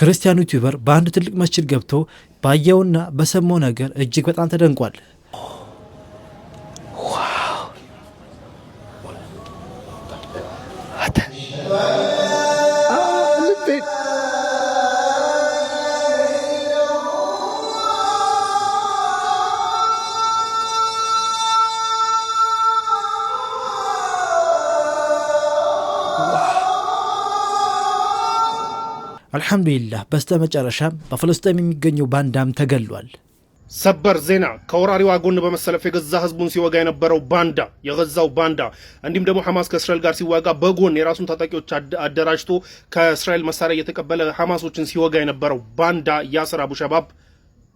ክርስቲያኑ ዩቲዩበር በአንድ ትልቅ መስጂድ ገብቶ ባየውና በሰማው ነገር እጅግ በጣም ተደንቋል። አልহামዱሊላህ በስተመጨረሻም በፍልስጤም የሚገኘው ባንዳም ተገሏል። ሰበር ዜና ከወራሪዋ ጎን በመሰለፍ የገዛ ህዝቡን ሲወጋ የነበረው ባንዳ የገዛው ባንዳ እንዲሁም ደግሞ ሐማስ ከእስራኤል ጋር ሲዋጋ በጎን የራሱን ታጣቂዎች አደራጅቶ ከእስራኤል መሳሪያ እየተቀበለ ሐማሶችን ሲወጋ የነበረው ባንዳ ያሲር አቡ ሸባብ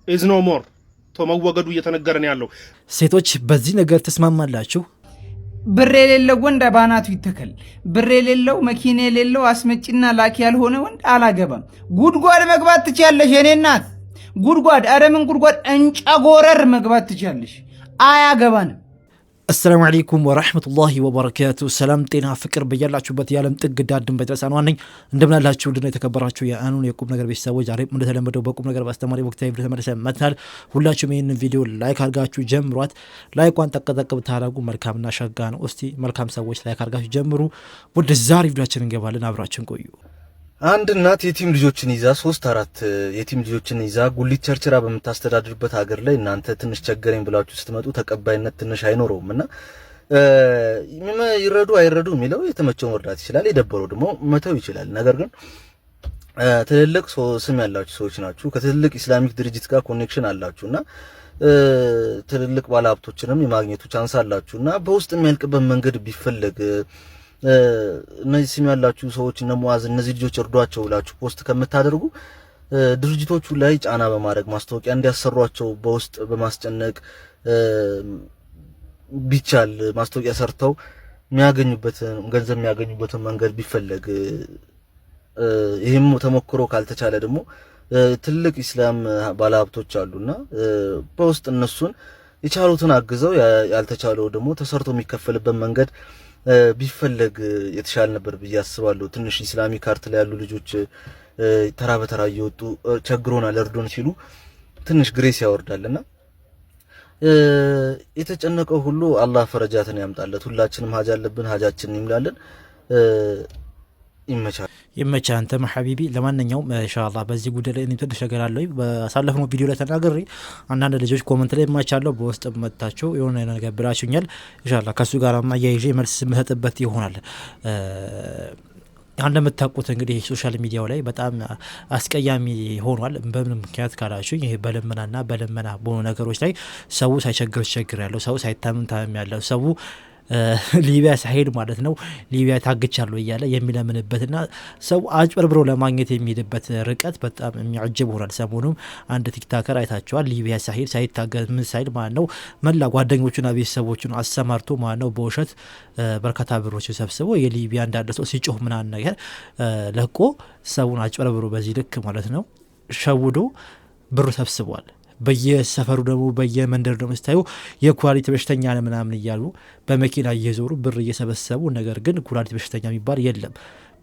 ኢዝ ኖ ሞር ተመወገዱ እየተነገረ ነው ያለው። ሴቶች በዚህ ነገር ተስማማላችሁ? ብር የሌለው ወንድ ባናቱ ይተከል። ብር የሌለው መኪና የሌለው አስመጪና ላኪ ያልሆነ ወንድ አላገባም። ጉድጓድ መግባት ትችያለሽ የኔ እናት። ጉድጓድ አረምን ጉድጓድ እንጫጎረር መግባት ትችያለሽ። አያገባንም። አሰላሙ አለይኩም ወራህመቱላሂ ወበረካቱ። ሰላም ጤና ፍቅር በያላችሁበት የዓለም ጥግ ዳድን በድረሳን ዋነኝ እንደምናላችሁ እንድና የተከበራችሁ የአኑን የቁም ነገር ቤተሰቦች ዛሬም እንደተለመደው በቁም ነገር በአስተማሪ ወቅታዊ ቪዲዮ ተመልሰን መጥተናል። ሁላችሁም ይህንን ቪዲዮ ላይክ አድርጋችሁ ጀምሯት። ላይኳን ጠቅጠቅ ብታደርጉ መልካምና ሸጋ ነው። እስቲ መልካም ሰዎች ላይክ አድርጋችሁ ጀምሩ። ወደ ዛሬ ቪዲዮአችን እንገባለን። አብራችን ቆዩ። አንድ እናት የቲም ልጆችን ይዛ 3-4 የቲም ልጆችን ይዛ ጉሊት ቸርችራ በምታስተዳድርበት ሀገር ላይ እናንተ ትንሽ ቸገረኝ ብላችሁ ስትመጡ ተቀባይነት ትንሽ አይኖረውም እና ይረዱ አይረዱ የሚለው የተመቸው መርዳት ይችላል፣ የደበረው ደግሞ መተው ይችላል። ነገር ግን ትልልቅ ስም ያላችሁ ሰዎች ናችሁ፣ ከትልልቅ ኢስላሚክ ድርጅት ጋር ኮኔክሽን አላችሁና ትልልቅ ባለሀብቶችንም የማግኘቱ ቻንስ አላችሁና በውስጥ የሚያልቅበት መንገድ ቢፈለግ እነዚህ ስም ያላችሁ ሰዎች እነ ሙአዝ እነዚህ ልጆች እርዷቸው ብላችሁ ፖስት ከምታደርጉ ድርጅቶቹ ላይ ጫና በማድረግ ማስታወቂያ እንዲያሰሯቸው በውስጥ በማስጨነቅ ቢቻል ማስታወቂያ ሰርተው የሚያገኙበትን ገንዘብ የሚያገኙበትን መንገድ ቢፈለግ፣ ይሄም ተሞክሮ ካልተቻለ ደግሞ ትልቅ ኢስላም ባለሀብቶች አሉና በውስጥ እነሱን የቻሉትን አግዘው ያልተቻለው ደግሞ ተሰርቶ የሚከፈልበት መንገድ ቢፈለግ የተሻለ ነበር ብዬ አስባለሁ። ትንሽ ኢስላሚክ አርት ላይ ያሉ ልጆች ተራ በተራ እየወጡ ቸግሮናል እርዱን ሲሉ ትንሽ ግሬስ ያወርዳልና የተጨነቀው ሁሉ አላህ ፈረጃትን ያምጣለት። ሁላችንም ሀጃ አለብን፣ ሀጃችንን ይምላልን። ይመቻ አንተ ሐቢቢ። ለማንኛውም ኢንሻአላህ በዚህ ጉዳይ ላይ እንትን ተሸገራለሁ። በሳለፈው ቪዲዮ ላይ ተናግሬ አንዳንድ ልጆች ኮሜንት ላይ ማቻለው በውስጥ መጣቸው የሆነ ነገር ብላችሁኛል። ኢንሻአላህ ከሱ ጋር ማያይዤ መልስ የምሰጥበት ይሆናል። እንደምታውቁት እንግዲህ ሶሻል ሚዲያው ላይ በጣም አስቀያሚ ሆኗል። በምን ምክንያት ካላችሁ ይሄ በለመናና በለመና በሆኑ ነገሮች ላይ ሰው ሳይቸግር ቸግር ያለው ሰው ሳይታመም ታመም ያለው ሰው ሊቢያ ሳይሄድ ማለት ነው ሊቢያ ታግቻለሁ እያለ የሚለምንበትና ሰው አጭበርብሮ ለማግኘት የሚሄድበት ርቀት በጣም የሚያጅብ ሆኗል። ሰሞኑም አንድ ቲክታከር አይታችኋል። ሊቢያ ሳይሄድ ሳይታገዝ ምን ሳይል ማለት ነው መላ ጓደኞቹና ቤተሰቦቹን አሰማርቶ ማለት ነው በውሸት በርካታ ብሮች ሰብስቦ የሊቢያ እንዳለ ሰው ሲጮህ ምናምን ነገር ለቆ ሰውን አጭበርብሮ በዚህ ልክ ማለት ነው ሸውዶ ብር ሰብስቧል። በየሰፈሩ ደግሞ በየመንደር ደግሞ ስታዩ የኩላሊት በሽተኛ ነው ምናምን እያሉ በመኪና እየዞሩ ብር እየሰበሰቡ ነገር ግን ኩላሊት በሽተኛ የሚባል የለም።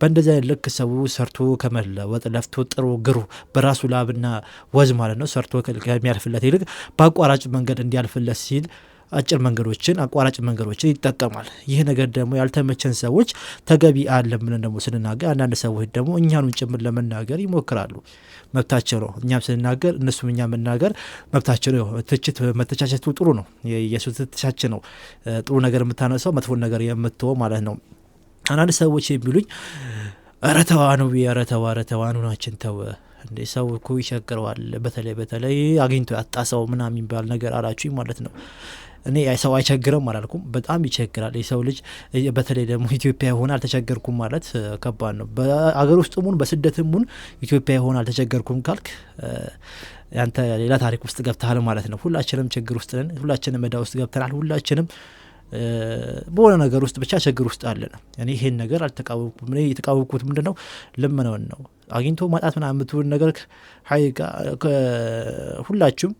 በእንደዚህ አይነት ልክ ሰው ሰርቶ ከመለወጥ ለፍቶ ጥሮ ግሩ በራሱ ላብና ወዝ ማለት ነው ሰርቶ ከሚያልፍለት ይልቅ በአቋራጭ መንገድ እንዲያልፍለት ሲል አጭር መንገዶችን አቋራጭ መንገዶችን ይጠቀማል። ይህ ነገር ደግሞ ያልተመቸን ሰዎች ተገቢ አይደለም ብለን ደግሞ ስንናገር አንዳንድ ሰዎች ደግሞ እኛኑን ጭምር ለመናገር ይሞክራሉ። መብታቸው ነው። እኛም ስንናገር እነሱም እኛ መናገር መብታቸው ነው። ትችት መተቻቸቱ ጥሩ ነው። የኢየሱስ ትቻች ነው ጥሩ ነገር የምታነሳው መጥፎ ነገር የምትወው ማለት ነው። አንዳንድ ሰዎች የሚሉኝ ረተዋኑ ናችን ተው እንዴ ሰው እኮ ይቸግረዋል። በተለይ አግኝቶ ያጣ ሰው ምናምን የሚባል ነገር አላችሁኝ ማለት ነው። እኔ ሰው አይቸግረም አላልኩም። በጣም ይቸግራል የሰው ልጅ። በተለይ ደግሞ ኢትዮጵያ ሆነ አልተቸገርኩም ማለት ከባድ ነው። በአገር ውስጥም ሆነ በስደትም ሆነ ኢትዮጵያ ሆነ አልተቸገርኩም ካልክ ያንተ ሌላ ታሪክ ውስጥ ገብተሃል ማለት ነው። ሁላችንም ችግር ውስጥ ነን። ሁላችንም ዕዳ ውስጥ ገብተናል። ሁላችንም በሆነ ነገር ውስጥ ብቻ ችግር ውስጥ አለና እኔ ይሄን ነገር አልተቃወምኩም። እኔ የተቃወምኩት ምንድነው ለምነውን ነው አግኝቶ ማጣት ምናምን የምትውል ነገር ሀይቃ ሁላችሁም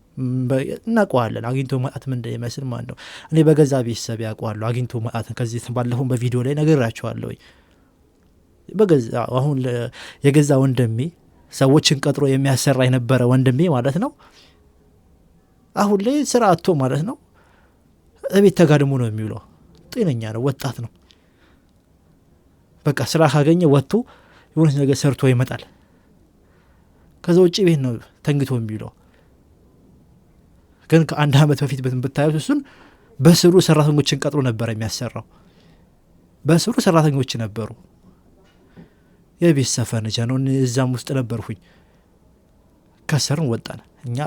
እናውቀዋለን። አግኝቶ ማጣት ምን እንደሚመስል ማለት ነው። እኔ በገዛ ቤተሰብ ያውቀዋለሁ አግኝቶ ማጣት። ከዚህ ባለፈው በቪዲዮ ላይ ነግራችኋለሁ። በገዛ አሁን የገዛ ወንድሜ ሰዎችን ቀጥሮ የሚያሰራ የነበረ ወንድሜ ማለት ነው አሁን ላይ ስራ አጥቶ ማለት ነው እቤት ተጋድሞ ነው የሚውለው። ጤነኛ ነው፣ ወጣት ነው። በቃ ስራ ካገኘ ወጥቶ የሆነ ነገር ሰርቶ ይመጣል። ከዛ ውጭ ቤት ነው ተንግቶ የሚውለው። ግን ከአንድ አመት በፊት ብታዩት እሱን በስሩ ሰራተኞችን ቀጥሮ ነበር የሚያሰራው። በስሩ ሰራተኞች ነበሩ። የቤት ሰፈነጀ ነው። እዛም ውስጥ ነበርኩኝ። ከሰርን ወጣን። እኛ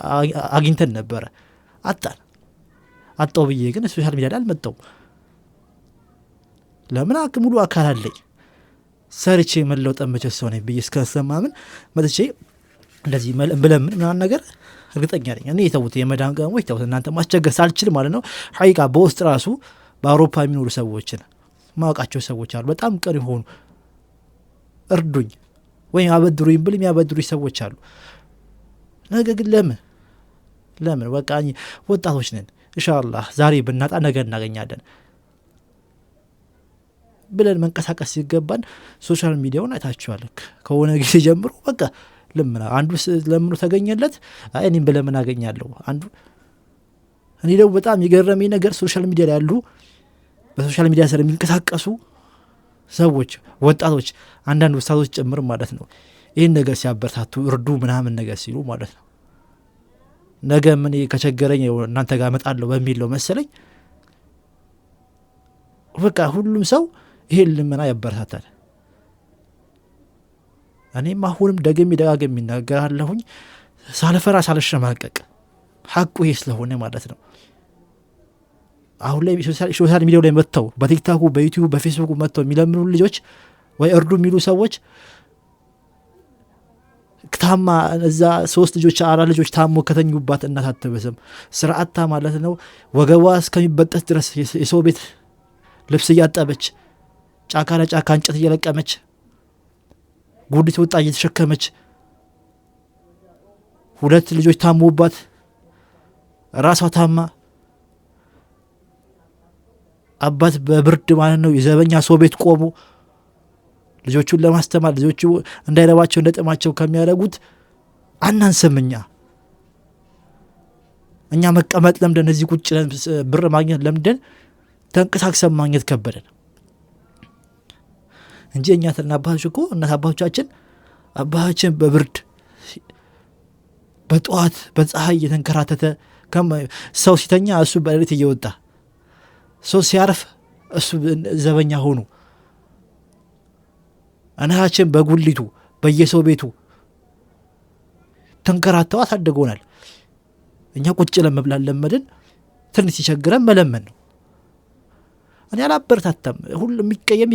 አግኝተን ነበረ አጣው ብዬ ግን ሶሻል ሚዲያ ላይ አልመጣሁም። ለምን ሙሉ አካል አለኝ ሰርቼ መለውጥ የምችል ሰው ነኝ ብዬ እስከሰማምን መጥቼ እንደዚህ ብለምን ምናምን ነገር እርግጠኛ ነኝ። እኔ የተውት የመዳን ቀሞች ተውት እናንተ ማስቸገር ሳልችል ማለት ነው። ሐቂቃ በውስጥ ራሱ በአውሮፓ የሚኖሩ ሰዎችን ማወቃቸው ሰዎች አሉ። በጣም ቅን የሆኑ እርዱኝ ወይም አበድሩኝ ብል የሚያበድሩኝ ሰዎች አሉ። ነገ ግን ለምን በቃ ወጣቶች ነን። ኢንሻአላህ ዛሬ ብናጣ ነገ እናገኛለን ብለን መንቀሳቀስ ሲገባን ሶሻል ሚዲያውን አይታችኋል። ከሆነ ጊዜ ጀምሮ በቃ ለምን አንዱ ለምኑ ተገኘለት እኔም በለምን አገኛለሁ አንዱ። እኔ ደግሞ በጣም የገረመኝ ነገር ሶሻል ሚዲያ ላይ ያሉ በሶሻል ሚዲያ ስር የሚንቀሳቀሱ ሰዎች ወጣቶች፣ አንዳንድ ወጣቶች ጭምር ማለት ነው ይህን ነገር ሲያበረታቱ እርዱ ምናምን ነገር ሲሉ ማለት ነው ነገ ምን ከቸገረኝ እናንተ ጋር እመጣለሁ በሚል ነው መሰለኝ በቃ ሁሉም ሰው ይሄን ልመና ያበረታታል። እኔም አሁንም ደጋግሜ እናገራለሁኝ ሳልፈራ ሳልሸማቀቅ ሐቁ ይሄ ስለሆነ ማለት ነው። አሁን ላይ ሶሻል ሚዲያው ላይ መጥተው በቲክታኩ በዩቲዩብ በፌስቡክ መጥተው የሚለምኑ ልጆች ወይ እርዱ የሚሉ ሰዎች ታማ እዛ 3 ልጆች 4 ልጆች ታሞ ከተኙባት እናት አትበስም። ስርዓታ ማለት ነው ወገቧ እስከሚበጠስ ድረስ የሰው ቤት ልብስ እያጠበች ጫካ ለጫካ እንጨት እየለቀመች ጉዲት ወጣ እየተሸከመች 2 ልጆች ታሞባት ራሷ ታማ አባት በብርድ ማለት ነው የዘበኛ ሰው ቤት ቆሞ ልጆቹን ለማስተማር ልጆቹ እንዳይረባቸው እንደጥማቸው ከሚያደርጉት አናንስም። እኛ መቀመጥ ለምደን እዚህ ቁጭ ብር ማግኘት ለምደን ተንቀሳቅሰን ማግኘት ከበደን እንጂ እኛ ተናባች እኮ እናት አባቶቻችን አባታችን በብርድ በጧት በፀሐይ የተንከራተተ ሰው ሲተኛ እሱ በሌሊት እየወጣ ሰው ሲያርፍ እሱ ዘበኛ ሆኑ። እናታችን በጉሊቱ በየሰው ቤቱ ተንከራተው አሳድገውናል። እኛ ቁጭ ለመብላት ለመድን። ትንሽ ሲቸግረን መለመን ነው። እኔ አላበረታታም። ሁሉም ይቀየም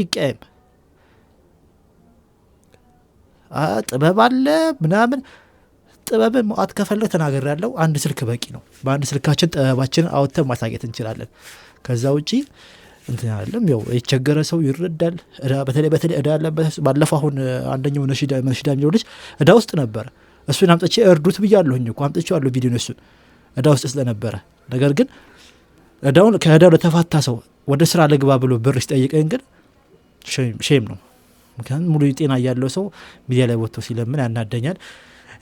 ጥበብ አለ ምናምን ጥበብን ማውጣት ከፈለግ ተናገር ያለው አንድ ስልክ በቂ ነው። በአንድ ስልካችን ጥበባችንን አውጥተን ማሳየት እንችላለን። ከዛ ውጪ እንትን አይደለም። ያው የቸገረ ሰው ይረዳል። በተለይ እዳ ያለበት ባለፈው አሁን አንደኛው ነሽዳ የሚለው ልጅ እዳ ውስጥ ነበረ። እሱን አምጥቼ እርዱት ብያለሁኝ እኮ አምጥቼዋለሁ ቪዲዮ እሱን እዳ ውስጥ ስለነበረ። ነገር ግን እዳውን ከእዳው ለተፋታ ሰው ወደ ስራ ልግባ ብሎ ብር ሲጠይቀኝ ግን ሼም ነው። ምክንያቱም ሙሉ ጤና ያለው ሰው ሚዲያ ላይ ወጥቶ ሲለምን ያናደኛል።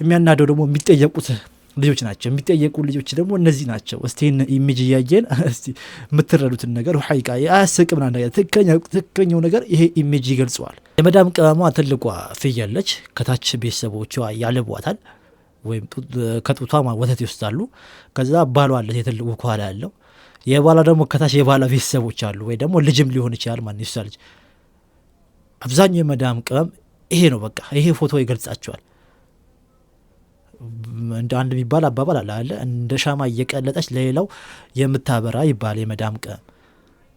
የሚያናደው ደግሞ የሚጠየቁት ልጆች ናቸው። የሚጠየቁ ልጆች ደግሞ እነዚህ ናቸው። እስቲ ኢሜጅ እያየን እስቲ የምትረዱትን ነገር ሐቂቃ አያስቅም ምናምን ነገር ትክክለኛው ነገር ይሄ ኢሜጅ ይገልጸዋል። የመዳም ቅመሟ ትልቋ ፍየለች። ከታች ቤተሰቦቿ ያልቧታል ወይም ከጡቷ ወተት ይወስዳሉ። ከዛ ባሏ አለ የትልቁ ከኋላ ያለው የባሏ ደግሞ ከታች የባሏ ቤተሰቦች አሉ ወይ ደግሞ ልጅም ሊሆን ይችላል ማን ይሳልጅ። አብዛኛው የመዳም ቅመም ይሄ ነው። በቃ ይሄ ፎቶ ይገልጻቸዋል። እንደ አንድ የሚባል አባባል አለ እንደ ሻማ እየቀለጠች ለሌላው የምታበራ ይባል የመዳም ቅመም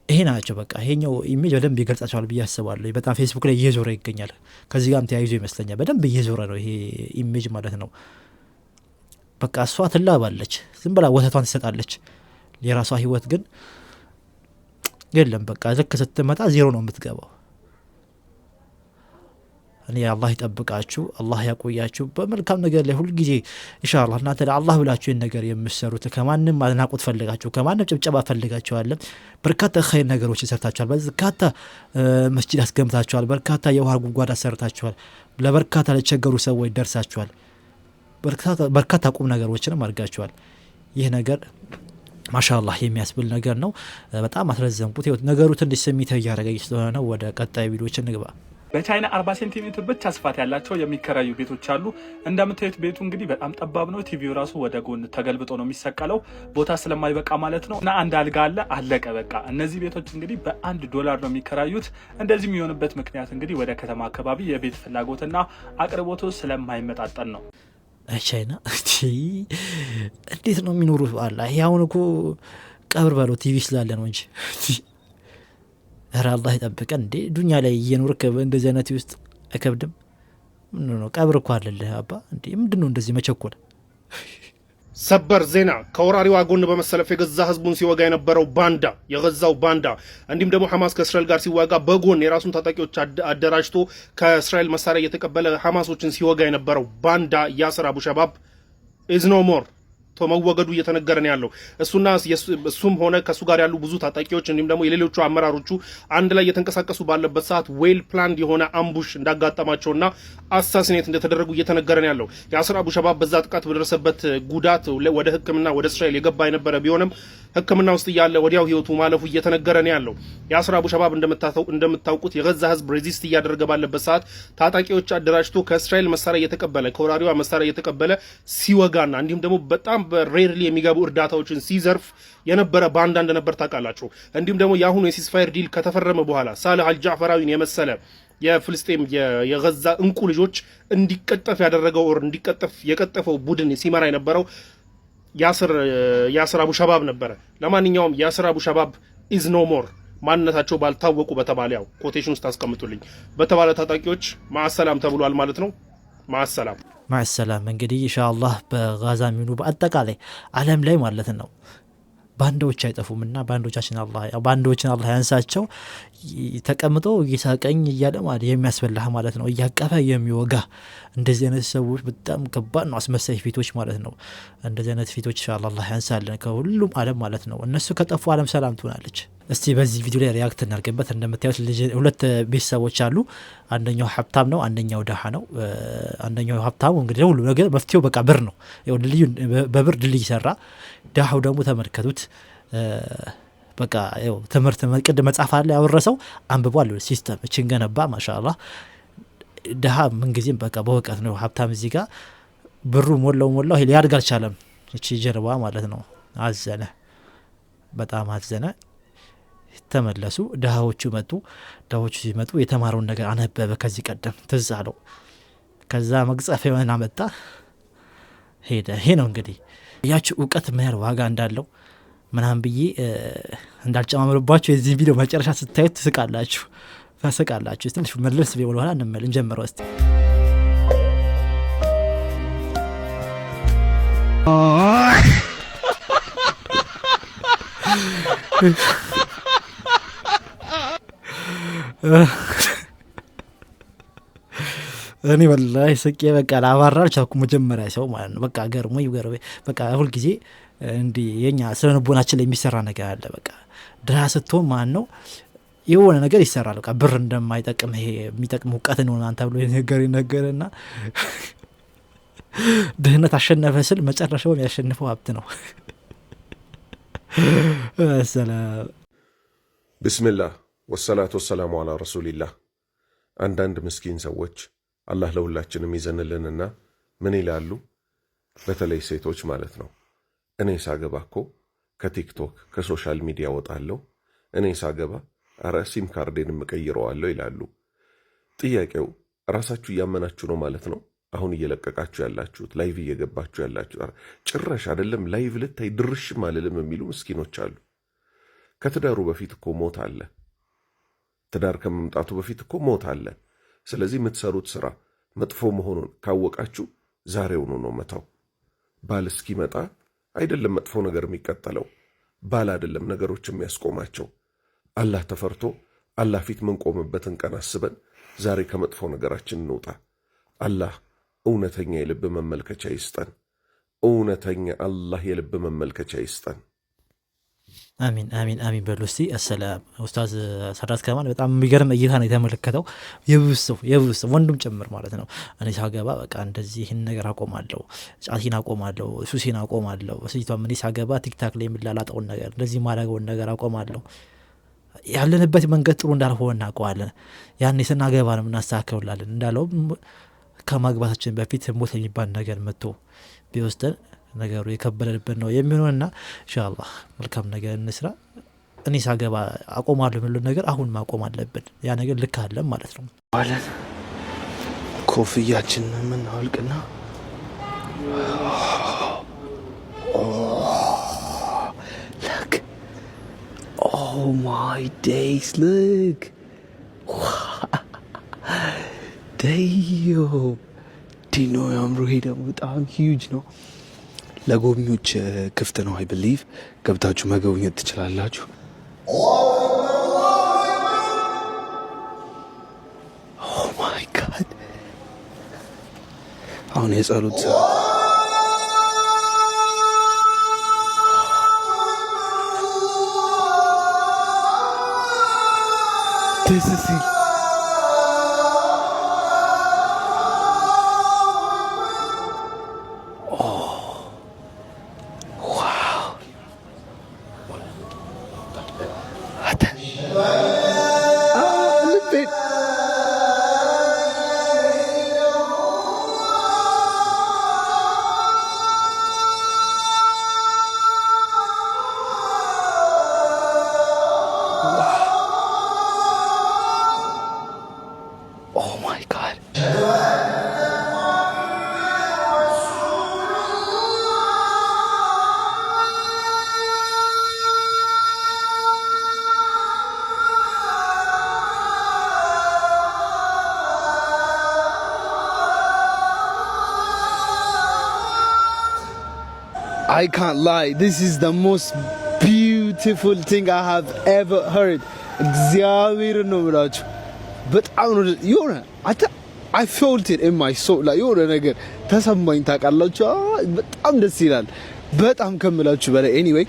ይሄ ናቸው። በቃ ይሄኛው ኢሜጅ በደንብ ይገልጻቸዋል ብዬ አስባለሁ። በጣም ፌስቡክ ላይ እየዞረ ይገኛል። ከዚህ ጋርም ተያይዞ ይመስለኛል በደንብ እየዞረ ነው ይሄ ኢሜጅ ማለት ነው። በቃ እሷ ትላባለች፣ ዝም ብላ ወተቷን ትሰጣለች። የራሷ ህይወት ግን የለም። በቃ ልክ ስትመጣ ዜሮ ነው የምትገባው። እኔ አላህ ይጠብቃችሁ፣ አላህ ያቆያችሁ በመልካም ነገር ላይ ሁሉ ጊዜ ኢንሻአላህ። እናንተ ለአላህ ብላችሁ ይህን ነገር የምትሰሩት ከማንም አድናቆት ፈልጋችሁ ከማንም ጭብጨባ ፈልጋችሁ አይደለም። በርካታ ኸይር ነገሮችን ሰርታችኋል። በርካታ መስጂድ አስገምታችኋል። በርካታ የውሃ ጉድጓድ አሰርታችኋል። ለበርካታ ለቸገሩ ሰዎች ደርሳችኋል። በርካታ ቁም ነገሮችንም አድርጋችኋል። ይህ ነገር ማሻአላህ የሚያስብል ነገር ነው። በጣም አስረዘምኩት። ነገሩ ትንሽ ስሜታዊ እያደረገኝ ስለሆነ ነው። ወደ ቀጣይ ቪዲዮዎች እንግባ። በቻይና 40 ሴንቲሜትር ብቻ ስፋት ያላቸው የሚከራዩ ቤቶች አሉ። እንደምታዩት ቤቱ እንግዲህ በጣም ጠባብ ነው። ቲቪው ራሱ ወደ ጎን ተገልብጦ ነው የሚሰቀለው፣ ቦታ ስለማይበቃ ማለት ነው። እና አንድ አልጋ አለ፣ አለቀ በቃ። እነዚህ ቤቶች እንግዲህ $1 ነው የሚከራዩት። እንደዚህ የሚሆንበት ምክንያት እንግዲህ ወደ ከተማ አካባቢ የቤት ፍላጎትና አቅርቦቱ ስለማይመጣጠን ነው። ቻይና እንዴት ነው የሚኖሩት? አላ ይሄ አሁን እኮ ቀብር በለው ቲቪ ስላለ ነው እንጂ ኧረ አላህ ይጠብቀን። እንዴ ዱንያ ላይ እየኖርክ እንደዚህ አይነት ውስጥ አይከብድም? ምን ነው ቀብር እኮ አለልህ አባ። እንዴ ምንድነው እንደዚህ መቸኮል? ሰበር ዜና ከወራሪዋ ጎን በመሰለፍ የገዛ ህዝቡን ሲወጋ የነበረው ባንዳ የገዛው ባንዳ እንዲሁም ደግሞ ሐማስ ከእስራኤል ጋር ሲዋጋ በጎን የራሱን ታጣቂዎች አደራጅቶ ከእስራኤል መሳሪያ እየተቀበለ ሐማሶችን ሲወጋ የነበረው ባንዳ ያስር አቡ ሸባብ ኢዝ ኖ ሞር መወገዱ እየተነገረ ነው ያለው። እሱም ሆነ ከሱ ጋር ያሉ ብዙ ታጣቂዎች እንዲሁም ደግሞ የሌሎቹ አመራሮቹ አንድ ላይ የተንቀሳቀሱ ባለበት ሰዓት ዌል ፕላንድ የሆነ አምቡሽ እንዳጋጠማቸውና አሳሲኔት እንደተደረጉ እየተነገረ ነው ያለው። ያስር አቡ ሸባብ በዛ ጥቃት በደረሰበት ጉዳት ወደ ሕክምና ወደ እስራኤል የገባ የነበረ ቢሆንም ሕክምና ውስጥ እያለ ወዲያው ህይወቱ ማለፉ እየተነገረ ነው ያለው። ያስር አቡ ሸባብ እንደምታውቁት የገዛ ህዝብ ሬዚስት እያደረገ ባለበት ሰዓት ታጣቂዎች አደራጅቶ ከእስራኤል መሳሪያ እየተቀበለ ከወራሪዋ መሳሪያ እየተቀበለ ሲወጋና እንዲሁም ደግሞ በጣም በሬርሊ የሚገቡ እርዳታዎችን ሲዘርፍ የነበረ ባንዳ እንደነበር ታውቃላችሁ። እንዲሁም ደግሞ የአሁኑ የሲስፋየር ዲል ከተፈረመ በኋላ ሳልህ አልጃዕፈራዊን የመሰለ የፍልስጤም የገዛ እንቁ ልጆች እንዲቀጠፍ ያደረገው እንዲቀጠፍ የቀጠፈው ቡድን ሲመራ የነበረው ያስር አቡ ሸባብ ነበረ። ለማንኛውም ያስር አቡ ሸባብ ኢዝ ኖ ሞር ማንነታቸው ባልታወቁ በተባለ ያው ኮቴሽን ውስጥ አስቀምጡልኝ በተባለ ታጣቂዎች ማሰላም ተብሏል ማለት ነው። ማሰላም እንግዲህ ኢንሻአላህ በጋዛ ሚኑ በአጠቃላይ ዓለም ላይ ማለት ነው ባንዶች አይጠፉምና ባንዶቻችን አላህ ያንሳቸው። ተቀምጠው እየሳቀኝ እያለ ማለት የሚያስበላህ ማለት ነው እያቀፈ የሚወጋ እንደዚህ አይነት ሰዎች በጣም ከባድ ነው። አስመሳይ ፊቶች ማለት ነው። እንደዚህ አይነት ፊቶች ኢንሻአላህ አላህ ያንሳልን ከሁሉም ዓለም ማለት ነው። እነሱ ከጠፉ ዓለም ሰላም ትሆናለች። እስቲ በዚህ ቪዲዮ ላይ ሪያክት እናርገበት። እንደምታዩት ሁለት ቤተሰቦች አሉ። አንደኛው ሀብታም ነው፣ አንደኛው ደሃ ነው። አንደኛው ሀብታሙ እንግዲህ ሁሉ ነገር መፍትሄው በቃ ብር ነው። ድልድዩ በብር ድልድይ ሰራ። ደሃው ደግሞ ተመልከቱት በቃ ትምህርት ቅድም መጽሐፍ አለ ያወረሰው አንብቧል። ሲስተም እችን ገነባ ማሻአላህ። ደሃ ምንጊዜም በቃ በእውቀት ነው። ሀብታም እዚህ ጋር ብሩ ሞላው ሊያድግ አልቻለም። እቺ ጀርባ ማለት ነው። አዘነ፣ በጣም አዘነ። ተመለሱ። ደሃዎቹ መጡ። ደሃዎቹ ሲመጡ የተማረውን ነገር አነበበ። ከዚህ ቀደም ትዝ አለው። ከዛ መግጸፊያውን አመጣ ሄደ። ይሄ ነው እንግዲህ ያቺ እውቀት ምን ያህል ዋጋ እንዳለው ምናምን ብዬ እንዳልጨማምርባችሁ የዚህ ቪዲዮ መጨረሻ ስታዩት ትስቃላችሁ። ትንሽ መለስ ቢሆን በኋላ እንጀምረው እስቲ። እኔ ወላሂ ስቄ በቃ ላባራ አልቻልኩም። መጀመሪያ ሰው ማለት ነው በቃ ገርሞኝ በቃ ሁልጊዜ እንዲህ የኛ ስነ ልቦናችን ላይ የሚሰራ ነገር አለ። በቃ ድሃ ስትሆን ማን ነው የሆነ ነገር ይሰራል። በቃ ብር እንደማይጠቅም ይሄ የሚጠቅም እውቀት ነው አንተ ብሎ ነገርና ድህነት አሸነፈ ስል መጨረሻውን ያሸንፈው ሀብት ነው። ሰላም ቢስሚላህ ወሰላቱ ወሰላሙ አላ ረሱሊላህ። አንዳንድ ምስኪን ሰዎች አላህ ለሁላችንም ይዘንልንና ምን ይላሉ? በተለይ ሴቶች ማለት ነው። እኔ ሳገባ እኮ ከቲክቶክ ከሶሻል ሚዲያ ወጣለሁ፣ እኔ ሳገባ አረ ሲም ካርዴን እቀይረዋለሁ ይላሉ። ጥያቄው ራሳችሁ እያመናችሁ ነው ማለት ነው? አሁን እየለቀቃችሁ ያላችሁት ላይቭ እየገባችሁ ያላችሁ ጭራሽ አይደለም ላይቭ ልታይ ድርሽም አልልም የሚሉ ምስኪኖች አሉ። ከትዳሩ በፊት እኮ ሞት አለ። ትዳር ከመምጣቱ በፊት እኮ ሞት አለ። ስለዚህ የምትሰሩት ስራ መጥፎ መሆኑን ካወቃችሁ ዛሬውኑ ነው መተው። ባል እስኪመጣ አይደለም መጥፎ ነገር የሚቀጠለው፣ ባል አይደለም ነገሮች የሚያስቆማቸው። አላህ ተፈርቶ አላህ ፊት ምንቆምበትን ቀን አስበን ዛሬ ከመጥፎ ነገራችን እንውጣ። አላህ እውነተኛ የልብ መመልከቻ ይስጠን። እውነተኛ አላህ የልብ መመልከቻ ይስጠን። አሚን አሚን አሚን በሉ እስቲ። አሰላም ኡስታዝ ሳዳት ከማል በጣም የሚገርም እይታ ነው የተመለከተው። የብዙ ሰው ወንዱም ጭምር ማለት ነው። እኔ ሳገባ በቃ እንደዚህ ይህን ነገር አቆማለሁ፣ ጫቴን አቆማለሁ፣ ሱሴን አቆማለሁ፣ ስጅቷም እኔ ሳገባ ቲክታክ ላይ የምላላጠውን ነገር እንደዚህ ማድረገውን ነገር አቆማለሁ። ያለንበት መንገድ ጥሩ እንዳልሆነ እናውቀዋለን። ያኔ ስናገባ ነው እናስተካክላለን። እንዳለው ከማግባታችን በፊት ሞት የሚባል ነገር መጥቶ ቢወስደን ነገሩ የከበደልብን ነው የሚሆነውና ኢንሻአላህ መልካም ነገር እንስራ። እኔ ሳገባ አቆማለሁ የሚለው ነገር አሁን ማቆም አለብን። ያ ነገር ልክ አለ ማለት ነው። አለን ኮፍያችንን ምን አልቅና look oh my days look damn ዲኖ ያምሩ ሄደ በጣም ሂውጅ ነው። ለጎብኚዎች ክፍት ነው። አይ ቢሊቭ ገብታችሁ መጎብኘት ትችላላችሁ። ኦ ማይ ጋድ አሁን የጸሎት ደስ I can't lie. This is the most beautiful thing I have ever heard. እግዚአብሔር ነው ብላችሁ በጣም ነው የሆነ I felt it in my soul. like የሆነ ነገር ተሰማኝ ታውቃላችሁ። በጣም ደስ ይላል። በጣም ከምላችሁ በላይ anyway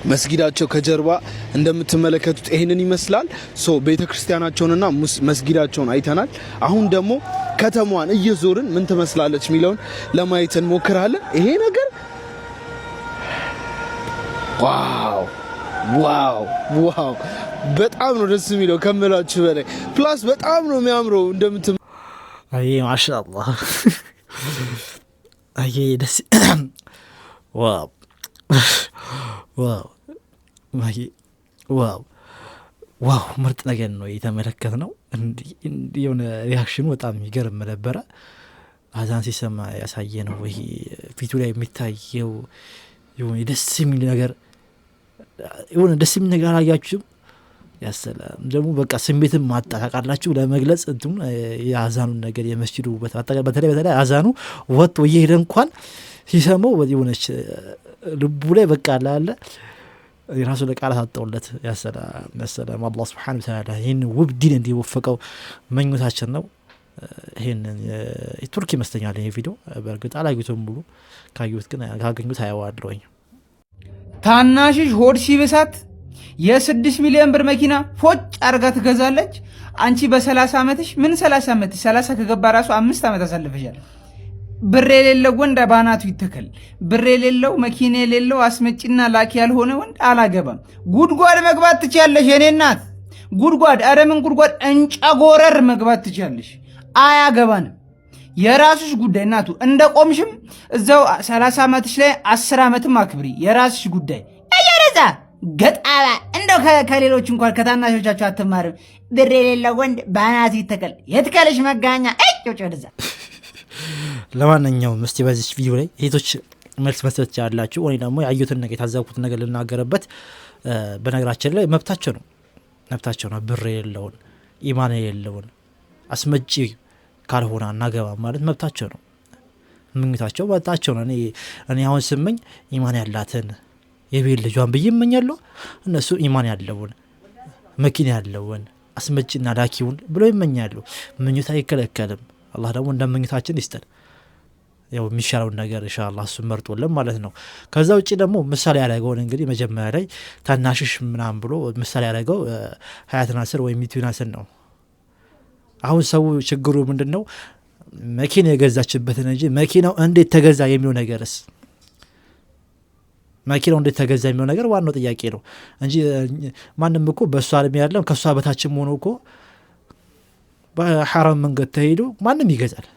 መስጊዳቸው ከጀርባ እንደምትመለከቱት ይሄንን ይመስላል። ሶ ቤተክርስቲያናቸውንና መስጊዳቸውን አይተናል። አሁን ደግሞ ከተማዋን እየዞርን ምን ትመስላለች የሚለውን ለማየት እንሞክራለን። ይሄ ነገር ዋው ዋው ዋው በጣም ነው ደስ የሚለው ከምላችሁ በላይ ፕላስ በጣም ነው የሚያምረው እንደምትም አይ ማሻአላህ አይ ደስ ዋው ዋው ማይ ዋው ዋው ምርጥ ነገር ነው የተመለከትነው። የሆነ ሪአክሽኑ በጣም ይገርም ነበረ። አዛን ሲሰማ ያሳየ ነው። ይሄ ፊቱ ላይ የሚታየው የሆነ ደስ የሚል ነገር የሆነ ደስ የሚል ነገር አላያችሁም? ያሰላም ደግሞ በቃ ስሜትን ማጣጣቃላችሁ ለመግለጽ እንትን የአዛኑን ነገር የመስጂዱ ውበት በተለይ አዛኑ ወጥ እየሄደ እንኳን ሲሰማው የሆነች ልቡ ላይ በቃ አለ የራሱ ለቃላት አጣውለት። ያሰላም አላህ Subhanahu Wa Ta'ala ይህን ውብ ዲን እንዲወፈቀው መኞታችን ነው። ይሄንን ቱርክ ይመስለኛል ይሄ ቪዲዮ በእርግጥ አላየሁትም ሙሉ ካየሁት ግን ካገኙት አያዋለሁኝ። ታናሽሽ ሆድ ሲብሳት የ6 ሚሊዮን ብር መኪና ፎጭ አርጋ ትገዛለች። አንቺ በ30 ዓመትሽ ምን 30 ዓመት 30 ከገባ ራሱ 5 ዓመት አሳልፈሻል። ብር የሌለው ወንድ ባናቱ ይተከል። ብር የሌለው መኪና የሌለው አስመጪና ላኪ ያልሆነ ወንድ አላገባም። ጉድጓድ መግባት ትችያለሽ የኔ እናት። ጉድጓድ ኧረ ምን ጉድጓድ እንጨጎረር መግባት ትችያለሽ። አያገባንም። የራስሽ ጉዳይ እናቱ። እንደ ቆምሽም እዛው 30 ዓመትሽ ላይ 10 ዓመትም አክብሪ። የራስሽ ጉዳይ እየረዛ ገጣባ እንደው ከሌሎች እንኳን ከታናሾቻችሁ አትማርም። ብር የሌለው ወንድ ባናቱ ይተከል። የትከልሽ መጋኛ እጭ ወደዛ። ለማንኛውም እስቲ በዚህ ቪዲዮ ላይ እህቶች መልስ መስጠት ያላችሁ ወይ ደግሞ ያዩትን ነገር የታዘብኩትን ነገር ልናገርበት። በነገራችን ላይ መብታቸው ነው። ብር የሌለውን ኢማን የሌለውን አስመጪ ካልሆነ አናገባ ማለት መብታቸው ነው። ምኞታቸው መብታቸው ነው። እኔ አሁን ስመኝ ኢማን ያላትን የቤት ልጇን ብዬ እመኛለሁ። እነሱ ኢማን ያለውን መኪና ያለውን አስመጭና ላኪውን ብሎ ይመኛሉ። ምኞት አይከለከልም። አላህ ደግሞ እንደምኞታችን ይስጠን። ያው የሚሻለውን ነገር ኢንሻአላህ እሱ መርጦልን ማለት ነው። ከዛ ውጪ ደግሞ ምሳሌ ያደረገው እንግዲህ መጀመሪያ ላይ ታናሽሽ ምናምን ብሎ ምሳሌ ያደረገው ሀያት ናስር ወይ ሚቱ ናስር ነው። አሁን ሰው ችግሩ ምንድነው መኪና የገዛችበትን እንጂ መኪናው እንዴት ተገዛ የሚለው ነገርስ መኪናው እንዴት ተገዛ የሚለው ነገር ዋናው ጥያቄ ነው እንጂ ማንም እኮ በሷ ዓለም ያለው ከሷ በታችም ሆኖ እኮ በሐራም መንገድ ተሄዶ ማንም ይገዛል።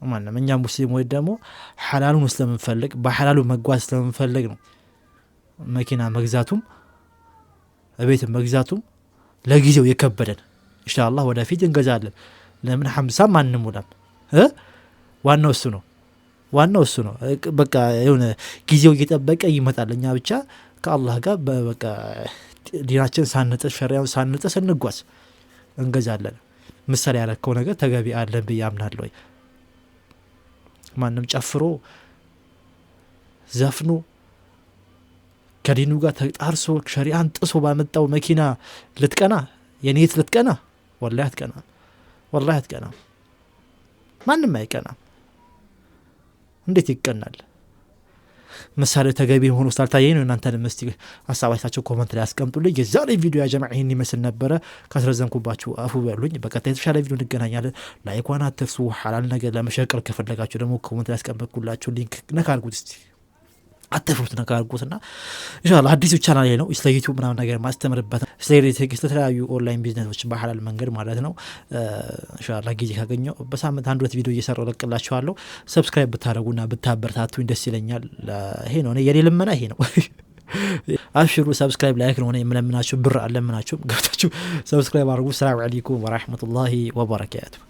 ማንም እኛ ሙስሊሞች ደግሞ ሐላሉን ስለምንፈልግ በሐላሉ መጓዝ ስለምንፈልግ ነው መኪና መግዛቱም ቤት መግዛቱም ለጊዜው የከበደን። ኢንሻአላህ ወደፊት እንገዛለን። ለምን 50 ማንም ወላም ዋናው እሱ ነው። በቃ የሆነ ጊዜው እየጠበቀ ይመጣል። እኛ ብቻ ከአላህ ጋር በቃ ዲናችን ሳንጥስ ሸሪዓውን ሳንጥስ እንጓዝ እንገዛለን። ምሳሌ ያለከው ነገር ተገቢ አይደለም ብዬ አምናለሁ። ማንም ጨፍሮ ዘፍኖ ከዲኑ ጋር ተጣርሶ ሸሪዓን ጥሶ ባመጣው መኪና ልትቀና የኔት ልትቀና ወላሂ አትቀና። ማንም አይቀናም። እንዴት ይቀናል? ምሳሌ ተገቢ ሆኖ ስላልታየኝ ነው። እናንተንም እስቲ ሀሳባችሁን ኮሜንት ላይ አስቀምጡልኝ። የዛሬ ቪዲዮ ያ ጀማዓ ይሄን ይመስል ነበረ። ካስረዘምኩባችሁ አፉ በሉኝ። በቀጣይ የተሻለ ቪዲዮ እንገናኛለን። ላይኳን አትርሱ። ሐላል ነገር ለመሸቀል ከፈለጋችሁ ደግሞ ኮሜንት ላይ አስቀምጥኩላችሁ ሊንክ ነካ አድርጉት እስቲ አትፍሩት ነካ አድርጉትና ኢንሻአላህ አዲስ ቻናል ላይ ነው ስለ ዩቲዩብ ምናምን ነገር ማስተምርበት ስለ ሪቴክ ስለተለያዩ ኦንላይን ቢዝነሶች በሐላል መንገድ ማለት ነው። ኢንሻአላህ ጊዜ ካገኘው በሳምንት አንድ ሁለት ቪዲዮ እየሰራው ለቅላችኋለሁ። ሰብስክራይብ ብታደርጉና ብታበረታቱኝ ደስ ይለኛል። ይሄ ነው የኔ ልመና ይሄ ነው። አብሽሩ ሰብስክራይብ ላይክ ነው የምለምናችሁ ብር አለምናችሁ ገብታችሁ ሰብስክራይብ አድርጉ። ሰላም አለይኩም ወራህመቱላሂ ወበረካቱ።